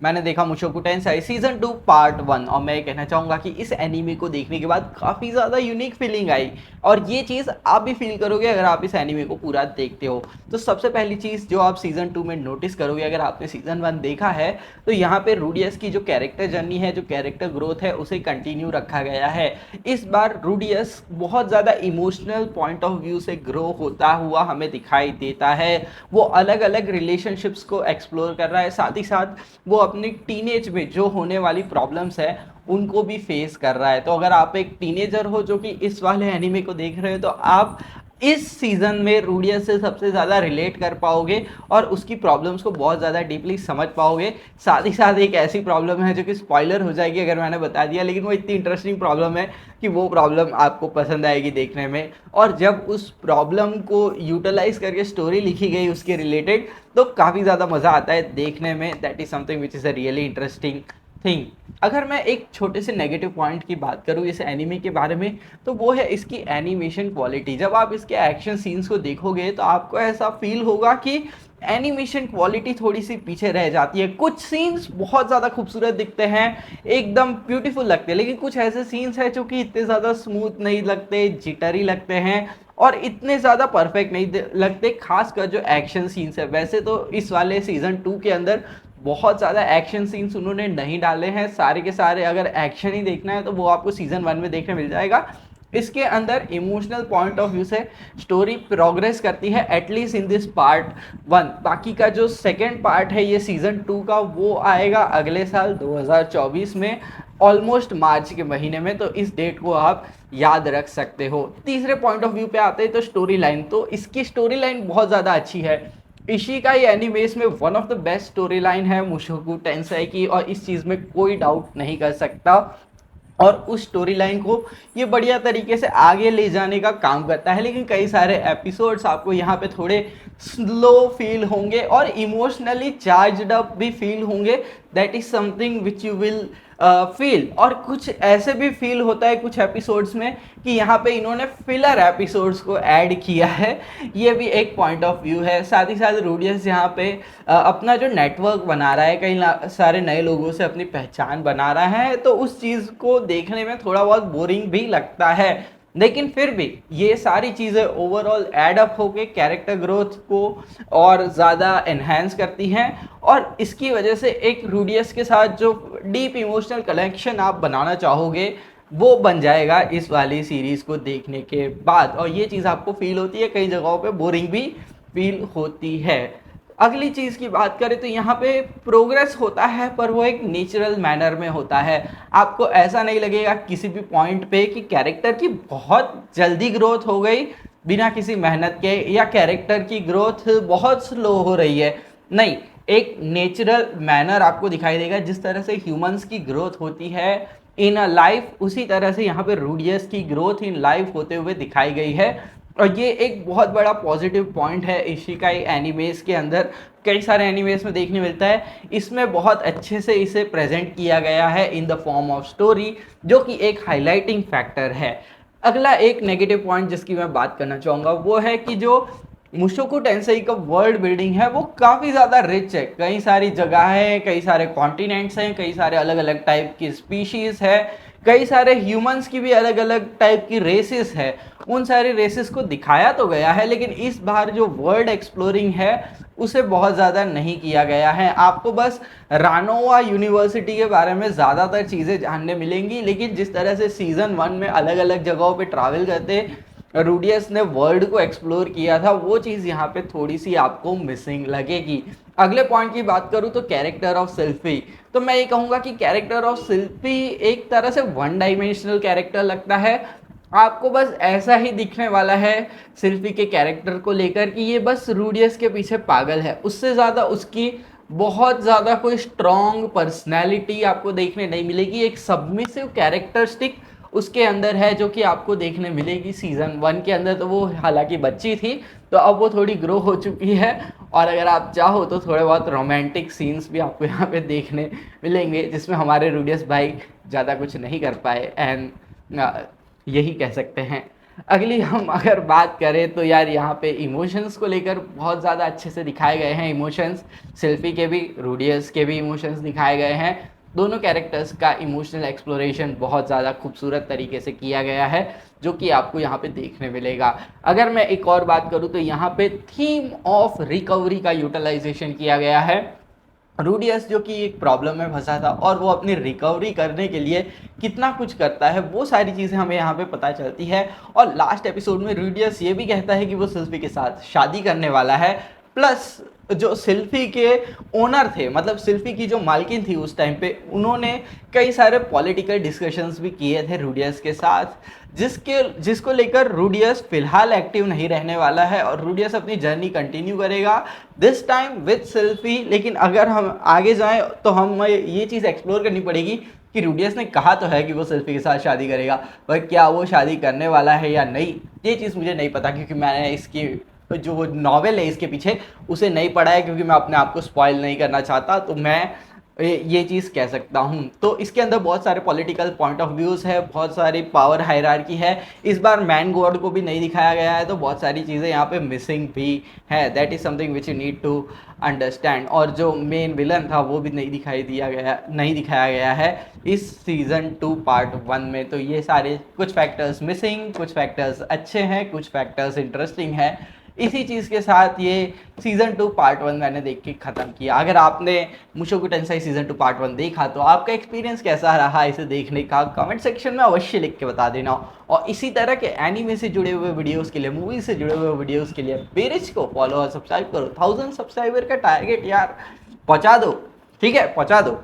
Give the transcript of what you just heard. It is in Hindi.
मैंने देखा मुशोकु टेंसाई सीजन 2 पार्ट 1 और मैं ये कहना चाहूँगा कि इस एनीमे को देखने के बाद काफ़ी ज़्यादा यूनिक फीलिंग आई और ये चीज़ आप भी फील करोगे अगर आप इस एनीमे को पूरा देखते हो। तो सबसे पहली चीज़ जो आप सीजन 2 में नोटिस करोगे अगर आपने सीजन 1 देखा है तो यहाँ पे रूडियस की जो कैरेक्टर जर्नी है, जो कैरेक्टर ग्रोथ है, उसे कंटिन्यू रखा गया है। इस बार रूडियस बहुत ज़्यादा इमोशनल पॉइंट ऑफ व्यू से ग्रो होता हुआ हमें दिखाई देता है। वो अलग अलग रिलेशनशिप्स को एक्सप्लोर कर रहा है, साथ ही साथ वो अपनी टीनेज में जो होने वाली प्रॉब्लम्स है उनको भी फेस कर रहा है। तो अगर आप एक टीनेजर हो जो कि इस वाले एनिमे को देख रहे हो तो आप इस सीज़न में रूडियस से सबसे ज़्यादा रिलेट कर पाओगे और उसकी प्रॉब्लम्स को बहुत ज़्यादा डीपली समझ पाओगे। साथ ही साथ एक ऐसी प्रॉब्लम है जो कि स्पॉइलर हो जाएगी अगर मैंने बता दिया, लेकिन वो इतनी इंटरेस्टिंग प्रॉब्लम है कि वो प्रॉब्लम आपको पसंद आएगी देखने में। और जब उस प्रॉब्लम को यूटिलाइज करके स्टोरी लिखी गई उसके रिलेटेड तो काफ़ी ज़्यादा मज़ा आता है देखने में। That is something which is a really interesting thing. अगर मैं एक छोटे से नेगेटिव पॉइंट की बात करूँ इस एनिमे के बारे में तो वो है इसकी एनिमेशन क्वालिटी। जब आप इसके एक्शन सीन्स को देखोगे तो आपको ऐसा फील होगा कि एनिमेशन क्वालिटी थोड़ी सी पीछे रह जाती है। कुछ सीन्स बहुत ज़्यादा खूबसूरत दिखते हैं, एकदम ब्यूटीफुल लगते हैं, लेकिन कुछ ऐसे सीन्स हैं जो कि इतने ज़्यादा स्मूथ नहीं लगते, जिटरी लगते हैं और इतने ज़्यादा परफेक्ट नहीं लगते, खासकर जो एक्शन सीन्स है। वैसे तो इस वाले सीज़न 2 के अंदर बहुत ज़्यादा एक्शन सीन्स उन्होंने नहीं डाले हैं, सारे के सारे अगर एक्शन ही देखना है तो वो आपको सीज़न 1 में देखने मिल जाएगा। इसके अंदर इमोशनल पॉइंट ऑफ व्यू से स्टोरी प्रोग्रेस करती है एटलीस्ट इन दिस पार्ट 1। बाकी का जो सेकेंड पार्ट है ये सीज़न 2 का वो आएगा अगले साल 2024 में, ऑलमोस्ट मार्च के महीने में। तो इस डेट को आप याद रख सकते हो। तीसरे पॉइंट ऑफ व्यू पे आते हैं तो स्टोरी लाइन। तो इसकी स्टोरी लाइन बहुत ज़्यादा अच्छी है। इशिकाई एनिमेस में one of the best story line है मुशोकु टेंसाई की और इस चीज़ में कोई डाउट नहीं कर सकता। और उस स्टोरी लाइन को ये बढ़िया तरीके से आगे ले जाने का काम करता है, लेकिन कई सारे एपिसोड्स आपको यहाँ पे थोड़े स्लो फील होंगे और इमोशनली चार्ज्ड अप भी फील होंगे। That is something which you will feel. और कुछ ऐसे भी फील होता है कुछ एपिसोड्स में कि यहाँ पे इन्होंने फिलर एपिसोड्स को ऐड किया है, ये भी एक पॉइंट ऑफ व्यू है। साथ ही साथ रूडियस यहाँ पे अपना जो नेटवर्क बना रहा है, कई सारे नए लोगों से अपनी पहचान बना रहा है, तो उस चीज़ को देखने में थोड़ा बहुत बोरिंग भी लगता है, लेकिन फिर भी ये सारी चीज़ें ओवरऑल एड अप होके कैरेक्टर ग्रोथ को और ज़्यादा एनहेंस करती हैं और इसकी वजह से एक रूडियस के साथ जो डीप इमोशनल कनेक्शन आप बनाना चाहोगे वो बन जाएगा इस वाली सीरीज़ को देखने के बाद। और ये चीज़ आपको फील होती है, कई जगहों पे बोरिंग भी फील होती है। अगली चीज़ की बात करें तो यहाँ पे प्रोग्रेस होता है पर वो एक नेचुरल मैनर में होता है। आपको ऐसा नहीं लगेगा किसी भी पॉइंट पे कि कैरेक्टर की बहुत जल्दी ग्रोथ हो गई बिना किसी मेहनत के, या कैरेक्टर की ग्रोथ बहुत स्लो हो रही है। नहीं, एक नेचुरल मैनर आपको दिखाई देगा। जिस तरह से ह्यूमंस की ग्रोथ होती है इन अ लाइफ, उसी तरह से यहाँ पे रूडियस की ग्रोथ इन लाइफ होते हुए दिखाई गई है और ये एक बहुत बड़ा पॉजिटिव पॉइंट है इशिकाई एनिमेस के अंदर। कई सारे एनिमेस में देखने मिलता है, इसमें बहुत अच्छे से इसे प्रेजेंट किया गया है in the form of story, जो कि एक हाईलाइटिंग फैक्टर है। अगला एक नेगेटिव पॉइंट जिसकी मैं बात करना चाहूँगा वो है कि जो मुशोकु टेंसेई का वर्ल्ड बिल्डिंग है वो काफ़ी ज़्यादा रिच है। कई सारी जगह हैं, कई सारे कॉन्टिनेंट्स हैं, कई सारे अलग अलग टाइप की स्पीशीज़ है, कई सारे ह्यूमंस की भी अलग अलग टाइप की रेसेस है। उन सारे रेसेस को दिखाया तो गया है, लेकिन इस बार जो वर्ल्ड एक्सप्लोरिंग है उसे बहुत ज़्यादा नहीं किया गया है। आपको बस रानोवा यूनिवर्सिटी के बारे में ज़्यादातर चीज़ें जानने मिलेंगी, लेकिन जिस तरह से सीज़न 1 में अलग अलग जगहों पे ट्रैवल करते रूडियस ने वर्ल्ड को एक्सप्लोर किया था, वो चीज़ यहाँ पे थोड़ी सी आपको मिसिंग लगेगी। अगले पॉइंट की बात करूँ तो कैरेक्टर ऑफ सिल्फी। तो मैं ये कहूँगा कि कैरेक्टर ऑफ सिल्फी एक तरह से वन डायमेंशनल कैरेक्टर लगता है। आपको बस ऐसा ही दिखने वाला है सिल्फी के कैरेक्टर को लेकर कि ये बस रूडियस के पीछे पागल है, उससे ज़्यादा उसकी बहुत ज़्यादा कोई स्ट्रॉन्ग पर्सनैलिटी आपको देखने नहीं मिलेगी। एक सबमिसिव कैरेक्टरिस्टिक उसके अंदर है जो कि आपको देखने मिलेगी सीज़न 1 के अंदर। तो वो हालांकि बच्ची थी तो अब वो थोड़ी ग्रो हो चुकी है और अगर आप चाहो तो थोड़े बहुत रोमांटिक सीन्स भी आपको यहाँ पे देखने मिलेंगे जिसमें हमारे रूडियस भाई ज़्यादा कुछ नहीं कर पाए, एंड यही कह सकते हैं। अगली हम अगर बात करें तो यार यहाँ पे इमोशंस को लेकर बहुत ज़्यादा अच्छे से दिखाए गए हैं इमोशंस। सेल्फी के भी, रूडियस के भी इमोशंस दिखाए गए हैं। दोनों कैरेक्टर्स का इमोशनल एक्सप्लोरेशन बहुत ज़्यादा खूबसूरत तरीके से किया गया है, जो कि आपको यहाँ पे देखने मिलेगा। अगर मैं एक और बात करूँ तो यहाँ पे थीम ऑफ रिकवरी का यूटिलाइजेशन किया गया है। रूडियस जो कि एक प्रॉब्लम में फंसा था और वो अपनी रिकवरी करने के लिए कितना कुछ करता है, वो सारी चीज़ें हमें यहाँ पे पता चलती है। और लास्ट एपिसोड में रूडियस ये भी कहता है कि वो सिल्फी के साथ शादी करने वाला है। प्लस जो सिल्फी के ओनर थे, मतलब सिल्फी की जो मालकिन थी उस टाइम पे, उन्होंने कई सारे पॉलिटिकल डिस्कशंस भी किए थे रूडियस के साथ, जिसको लेकर रूडियस फिलहाल एक्टिव नहीं रहने वाला है और रूडियस अपनी जर्नी कंटिन्यू करेगा, दिस टाइम विद सेल्फी। लेकिन अगर हम आगे जाएं तो हम ये चीज़ एक्सप्लोर करनी पड़ेगी कि रूडियस ने कहा तो है कि वो सेल्फी के साथ शादी करेगा, पर क्या वो शादी करने वाला है या नहीं, ये चीज़ मुझे नहीं पता, क्योंकि मैंने इसकी जो नॉवेल है इसके पीछे उसे नहीं पढ़ा है, क्योंकि मैं अपने आप को स्पॉइल नहीं करना चाहता। तो मैं ये चीज़ कह सकता हूँ। तो इसके अंदर बहुत सारे पॉलिटिकल पॉइंट ऑफ व्यूज़ है, बहुत सारी पावर हायरार्की है। इस बार मैन गॉड को भी नहीं दिखाया गया है, तो बहुत सारी चीज़ें यहाँ पे मिसिंग भी है। That is something which you need to understand. और जो मेन विलन था वो भी नहीं दिखाया गया है इस सीज़न 2 पार्ट 1 में। तो ये सारे कुछ फैक्टर्स मिसिंग, कुछ फैक्टर्स अच्छे हैं, कुछ फैक्टर्स इंटरेस्टिंग है। इसी चीज़ के साथ ये सीज़न 2 पार्ट 1 मैंने देख के ख़त्म किया। अगर आपने मुशोकु टेंसाई सीज़न 2 पार्ट 1 देखा तो आपका एक्सपीरियंस कैसा रहा इसे देखने का, कमेंट सेक्शन में अवश्य लिख के बता देना। और इसी तरह के एनीमे से जुड़े हुए वीडियोस के लिए, मूवी से जुड़े हुए वीडियोस के लिए बेरिज को फॉलो और सब्सक्राइब करो। 1000 सब्सक्राइबर का टारगेट यार पहुँचा दो, ठीक है, पहुँचा दो।